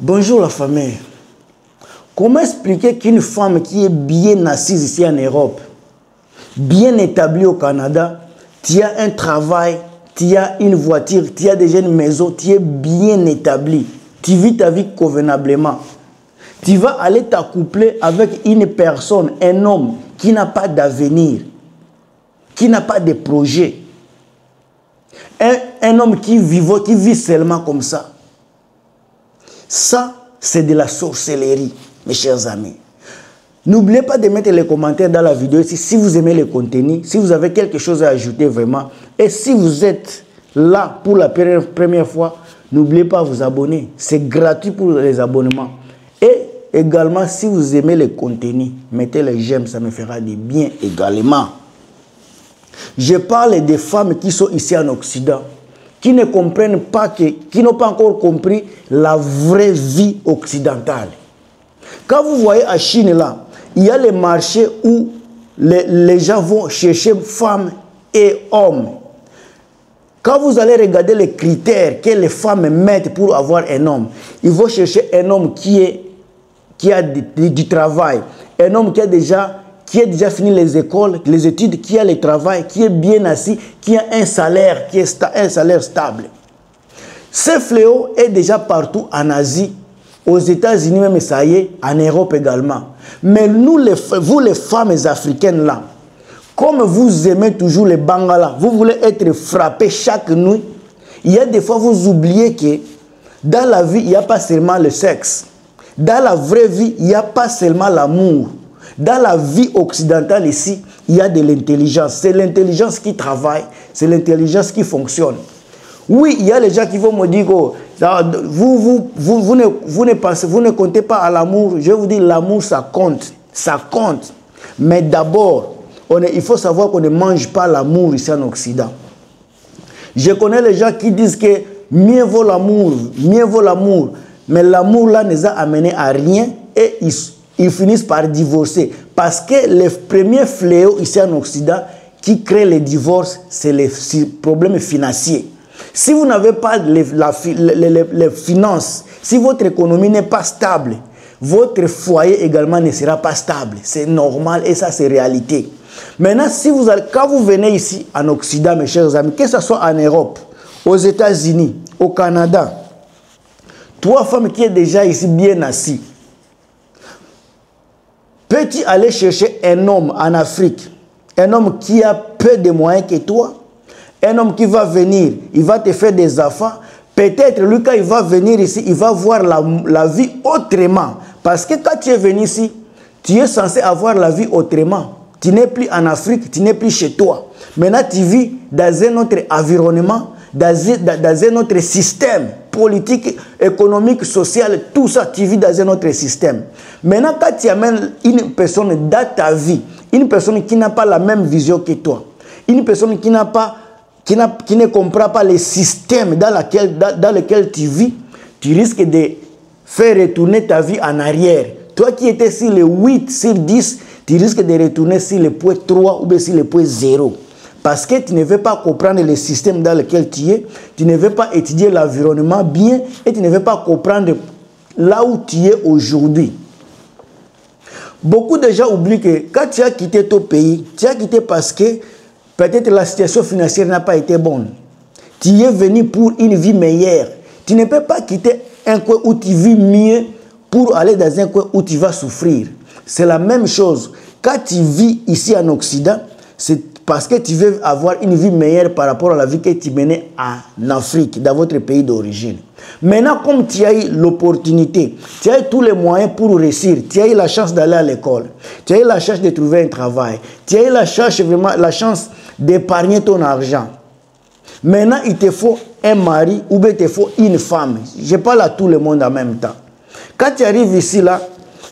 Bonjour la famille. Comment expliquer qu'une femme qui est bien assise ici en Europe, bien établie au Canada, tu as un travail, tu as une voiture, tu as déjà une maison, tu es bien établie, tu vis ta vie convenablement. Tu vas aller t'accoupler avec une personne, un homme qui n'a pas d'avenir, qui n'a pas de projet. Un homme qui vit seulement comme ça. Ça, c'est de la sorcellerie, mes chers amis. N'oubliez pas de mettre les commentaires dans la vidéo ici si vous aimez le contenu, si vous avez quelque chose à ajouter vraiment. Et si vous êtes là pour la première fois, n'oubliez pas de vous abonner. C'est gratuit pour les abonnements. Et également, si vous aimez le contenu, mettez les j'aime, ça me fera du bien également. Je parle des femmes qui sont ici en Occident, qui ne comprennent pas, qui n'ont pas encore compris la vraie vie occidentale. Quand vous voyez à Chine là, il y a les marchés où les gens vont chercher femmes et hommes. Quand vous allez regarder les critères que les femmes mettent pour avoir un homme, ils vont chercher un homme qui a du travail, un homme qui a déjà fini les écoles, les études, qui a le travail, qui est bien assis, qui a un salaire, un salaire stable. Ce fléau est déjà partout en Asie, aux États-Unis même, ça y est, en Europe également. Mais nous, vous les femmes africaines là, comme vous aimez toujours les Bangala, vous voulez être frappés chaque nuit, il y a des fois vous oubliez que dans la vie, il n'y a pas seulement le sexe. Dans la vraie vie, il n'y a pas seulement l'amour. Dans la vie occidentale ici, il y a de l'intelligence. C'est l'intelligence qui travaille, c'est l'intelligence qui fonctionne. Oui, il y a les gens qui vont me dire que vous ne comptez pas à l'amour. Je vous dis, l'amour, ça compte. Ça compte. Mais d'abord, il faut savoir qu'on ne mange pas l'amour ici en Occident. Je connais les gens qui disent que mieux vaut l'amour, mieux vaut l'amour. Mais l'amour là ne les a amenés à rien et ils finissent par divorcer. Parce que le premier fléau ici en Occident qui crée les divorces, c'est les problèmes financiers. Si vous n'avez pas les finances, si votre économie n'est pas stable, votre foyer également ne sera pas stable. C'est normal et ça c'est réalité. Maintenant, quand vous venez ici en Occident, mes chers amis, que ce soit en Europe, aux États-Unis, au Canada, trois femmes qui sont déjà ici bien assises, peux-tu aller chercher un homme en Afrique, un homme qui a peu de moyens que toi, un homme qui va venir, il va te faire des affaires, peut-être lui quand il va venir ici, il va voir la vie autrement. Parce que quand tu es venu ici, tu es censé avoir la vie autrement. Tu n'es plus en Afrique, tu n'es plus chez toi. Maintenant, tu vis dans un autre environnement, dans un autre système politique, économique, social, tout ça, tu vis dans un autre système. Maintenant, quand tu amènes une personne dans ta vie, une personne qui n'a pas la même vision que toi, une personne qui ne comprend pas le système dans lequel tu vis, tu risques de faire retourner ta vie en arrière. Toi qui étais sur le 8, sur 10, tu risques de retourner sur le point 3 ou bien sur le point 0. Parce que tu ne veux pas comprendre le système dans lequel tu es, tu ne veux pas étudier l'environnement bien et tu ne veux pas comprendre là où tu es aujourd'hui. Beaucoup de gens oublient que quand tu as quitté ton pays, tu as quitté parce que peut-être la situation financière n'a pas été bonne. Tu es venu pour une vie meilleure. Tu ne peux pas quitter un coin où tu vis mieux pour aller dans un coin où tu vas souffrir. C'est la même chose. Quand tu vis ici en Occident, c'est parce que tu veux avoir une vie meilleure par rapport à la vie que tu menais en Afrique, dans votre pays d'origine. Maintenant, comme tu as eu l'opportunité, tu as eu tous les moyens pour réussir, tu as eu la chance d'aller à l'école, tu as eu la chance de trouver un travail, tu as eu la chance d'épargner ton argent. Maintenant, il te faut un mari ou bien il te faut une femme. Je parle à tout le monde en même temps. Quand tu arrives ici, là,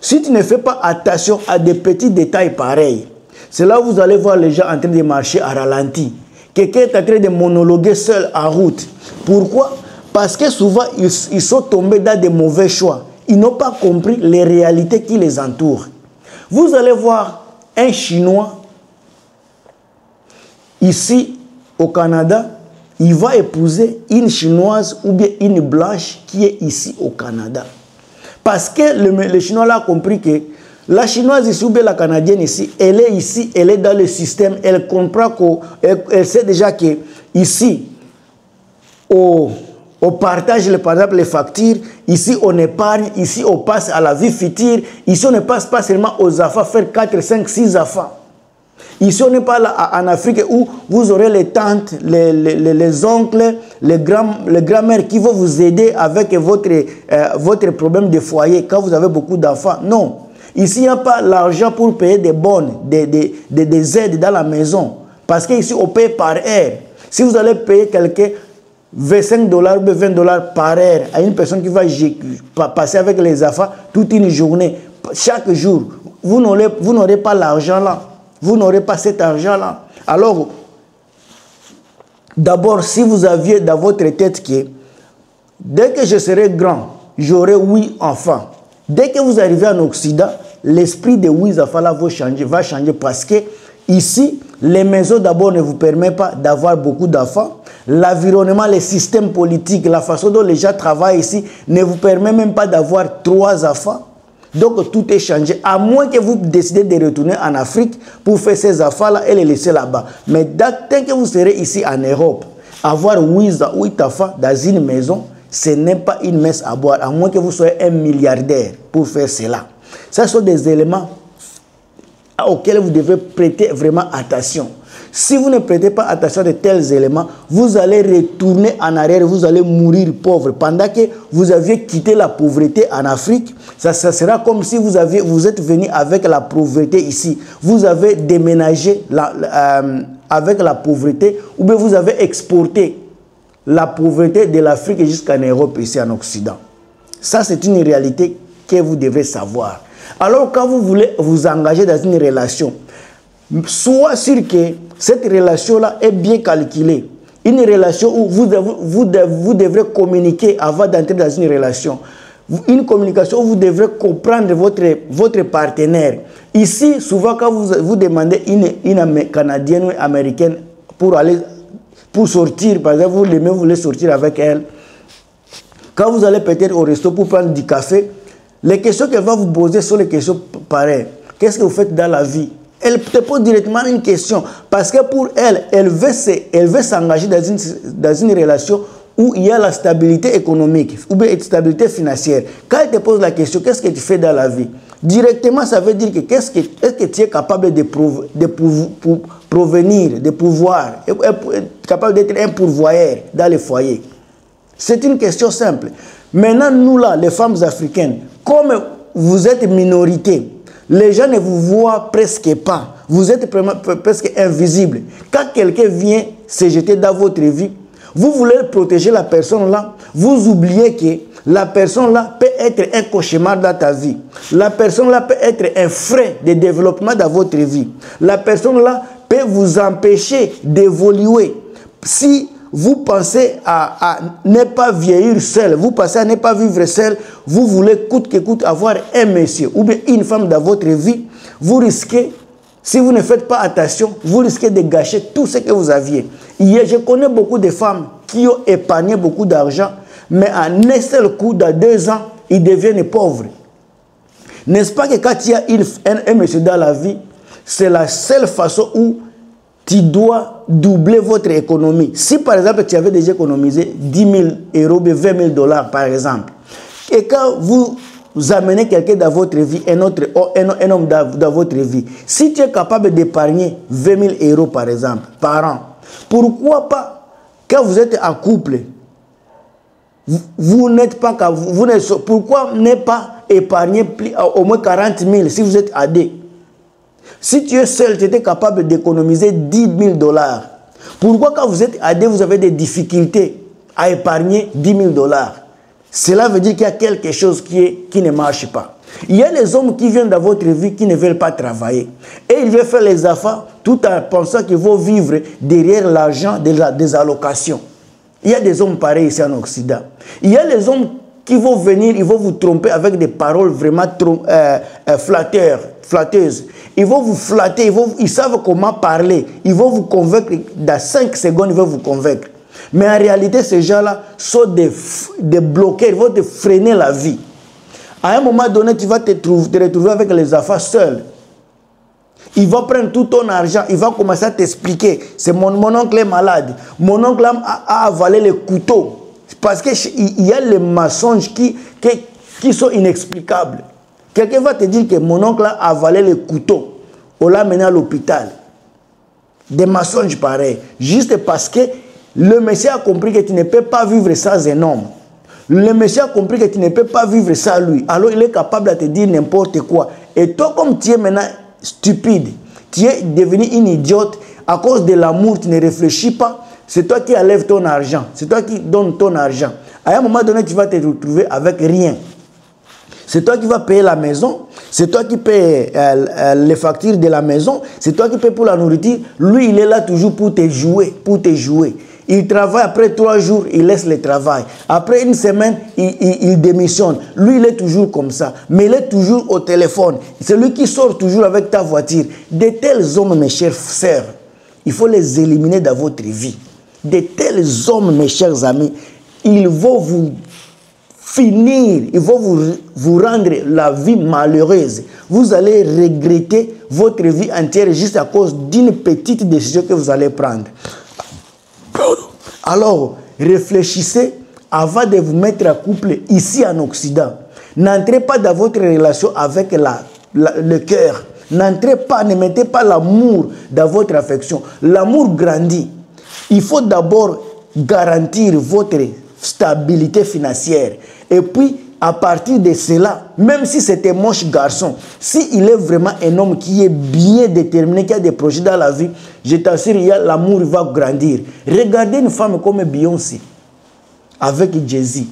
si tu ne fais pas attention à des petits détails pareils, c'est là où vous allez voir les gens en train de marcher à ralenti. Quelqu'un est en train de monologuer seul en route. Pourquoi? Parce que souvent, ils sont tombés dans de mauvais choix. Ils n'ont pas compris les réalités qui les entourent. Vous allez voir un Chinois, ici au Canada, il va épouser une Chinoise ou bien une Blanche qui est ici au Canada. Parce que le Chinois là a compris que la Chinoise ici ou bien la Canadienne ici, elle est dans le système, elle comprend qu'elle sait déjà que ici, au partage, par exemple, les factures, ici on épargne, ici on passe à la vie future, ici on ne passe pas seulement aux affaires, faire 4, 5, 6 affaires. Ici on n'est pas là en Afrique où vous aurez les tantes, les oncles, les grands-mères qui vont vous aider avec votre problème de foyer quand vous avez beaucoup d'enfants. Non. Ici, il n'y a pas l'argent pour payer des bonnes, des aides dans la maison. Parce qu'ici, on paye par heure. Si vous allez payer quelqu'un $25 ou $20 par heure à une personne qui va passer avec les enfants toute une journée, chaque jour, vous n'aurez pas l'argent là. Vous n'aurez pas cet argent-là. Alors, d'abord, si vous aviez dans votre tête que dès que je serai grand, j'aurai 8 enfants. Dès que vous arrivez en Occident, l'esprit de 8 enfants là va changer parce que ici, les maisons d'abord ne vous permettent pas d'avoir beaucoup d'enfants. L'environnement, les systèmes politiques, la façon dont les gens travaillent ici ne vous permet même pas d'avoir 3 enfants. Donc tout est changé, à moins que vous décidez de retourner en Afrique pour faire ces affaires-là et les laisser là-bas. Mais tant que vous serez ici en Europe, avoir 8 enfants dans une maison, ce n'est pas une messe à boire, à moins que vous soyez un milliardaire pour faire cela. Ce sont des éléments auxquels vous devez prêter vraiment attention. Si vous ne prêtez pas attention à de tels éléments, vous allez retourner en arrière, vous allez mourir pauvre. Pendant que vous aviez quitté la pauvreté en Afrique, ça sera comme si vous êtes venu avec la pauvreté ici. Vous avez déménagé avec la pauvreté, ou bien vous avez exporté la pauvreté de l'Afrique jusqu'en Europe, ici en Occident. Ça, c'est une réalité que vous devrez savoir. Alors, quand vous voulez vous engager dans une relation, soyez sûr que cette relation-là est bien calculée. Une relation où vous devrez communiquer avant d'entrer dans une relation. Une communication où vous devrez comprendre votre partenaire. Ici, souvent, quand vous demandez une Canadienne ou une Américaine pour sortir, par exemple, vous voulez sortir avec elle, quand vous allez peut-être au resto pour prendre du café, les questions qu'elle va vous poser sont les questions pareilles. Qu'est-ce que vous faites dans la vie? Elle te pose directement une question parce que pour elle, elle veut s'engager dans une relation où il y a la stabilité économique ou bien la stabilité financière. Quand elle te pose la question, qu'est-ce que tu fais dans la vie? Directement, ça veut dire que est-ce que tu es capable de provenir, de pouvoir, capable d'être un pourvoyeur dans le foyer? C'est une question simple. Maintenant, nous là, les femmes africaines, comme vous êtes minorité, les gens ne vous voient presque pas. Vous êtes presque invisible. Quand quelqu'un vient se jeter dans votre vie, vous voulez protéger la personne là, vous oubliez que la personne là peut être un cauchemar dans ta vie. La personne là peut être un frein de développement dans votre vie. La personne là peut vous empêcher d'évoluer. Si vous pensez à ne pas vieillir seul, vous pensez à ne pas vivre seul, vous voulez coûte que coûte avoir un monsieur ou bien une femme dans votre vie, vous risquez, si vous ne faites pas attention, vous risquez de gâcher tout ce que vous aviez. Je connais beaucoup de femmes qui ont épargné beaucoup d'argent, mais en un seul coup, dans 2 ans, ils deviennent pauvres. N'est-ce pas que quand il y a un monsieur dans la vie, c'est la seule façon où tu dois doubler votre économie. Si par exemple tu avais déjà économisé 10 000 euros, 20 000 $ par exemple, et quand vous amenez quelqu'un dans votre vie, un homme dans votre vie, si tu es capable d'épargner 20 000 € par exemple, par an, pourquoi pas, quand vous êtes en couple, pourquoi ne pas épargner au moins 40 000 si vous êtes à deux? Si tu es seul, tu étais capable d'économiser 10 000 $. Pourquoi quand vous êtes à deux, vous avez des difficultés à épargner 10 000 $? Cela veut dire qu'il y a quelque chose qui ne marche pas. Il y a des hommes qui viennent dans votre vie qui ne veulent pas travailler. Et ils veulent faire les affaires tout en pensant qu'ils vont vivre derrière l'argent des allocations. Il y a des hommes pareils ici en Occident. Il y a des hommes qui vont venir, ils vont vous tromper avec des paroles vraiment flatteuses. Ils vont vous flatter, ils savent comment parler. Ils vont vous convaincre, dans 5 secondes, ils vont vous convaincre. Mais en réalité, ces gens-là sont des bloqueurs, ils vont te freiner la vie. À un moment donné, tu vas te retrouver avec les affaires seul. Il va prendre tout ton argent, il va commencer à t'expliquer. C'est mon oncle est malade. Mon oncle a avalé le couteau. Parce qu'il y a les mensonges qui sont inexplicables. Quelqu'un va te dire que mon oncle a avalé le couteau. On l'a mené à l'hôpital. Des mensonges pareils. Juste parce que le monsieur a compris que tu ne peux pas vivre sans un homme. Le monsieur a compris que tu ne peux pas vivre sans lui. Alors il est capable de te dire n'importe quoi. Et toi, comme tu es maintenant stupide, tu es devenu une idiote à cause de l'amour, tu ne réfléchis pas. C'est toi qui enlèves ton argent. C'est toi qui donnes ton argent. À un moment donné, tu vas te retrouver avec rien. C'est toi qui vas payer la maison. C'est toi qui payes les factures de la maison. C'est toi qui payes pour la nourriture. Lui, il est là toujours pour te jouer. Pour te jouer. Il travaille, après 3 jours, il laisse le travail. Après une semaine, il démissionne. Lui, il est toujours comme ça. Mais il est toujours au téléphone. C'est lui qui sort toujours avec ta voiture. De tels hommes, mes chers sœurs, il faut les éliminer dans votre vie. De tels hommes, mes chers amis, ils vont vous finir, ils vont vous rendre la vie malheureuse. Vous allez regretter votre vie entière juste à cause d'une petite décision que vous allez prendre. Alors, réfléchissez avant de vous mettre en couple ici en Occident. N'entrez pas dans votre relation avec le cœur. N'entrez pas, ne mettez pas l'amour dans votre affection. L'amour grandit. Il faut d'abord garantir votre stabilité financière. Et puis, à partir de cela, même si c'est un moche garçon, s'il est vraiment un homme qui est bien déterminé, qui a des projets dans la vie, je t'assure, l'amour va grandir. Regardez une femme comme Beyoncé, avec Jay-Z.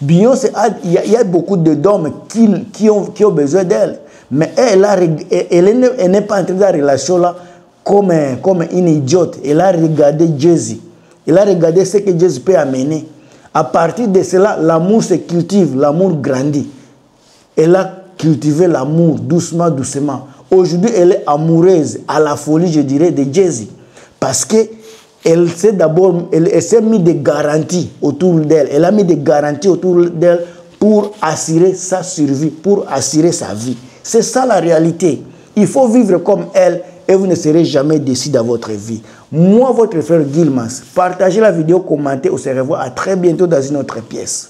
Beyoncé, il y a beaucoup d'hommes qui ont besoin d'elle. Mais elle n'est pas entrée dans la relation là comme une idiote. Elle a regardé Jay-Z. Elle a regardé ce que Jay-Z peut amener. À partir de cela, l'amour se cultive, l'amour grandit. Elle a cultivé l'amour doucement, doucement. Aujourd'hui, elle est amoureuse, à la folie, je dirais, de Jay-Z. Parce qu'elle s'est mis des garanties autour d'elle. Elle a mis des garanties autour d'elle pour assurer sa survie, pour assurer sa vie. C'est ça la réalité. Il faut vivre comme elle et vous ne serez jamais déçus dans votre vie. Moi, votre frère Guilmas, partagez la vidéo, commentez, on se revoit à très bientôt dans une autre pièce.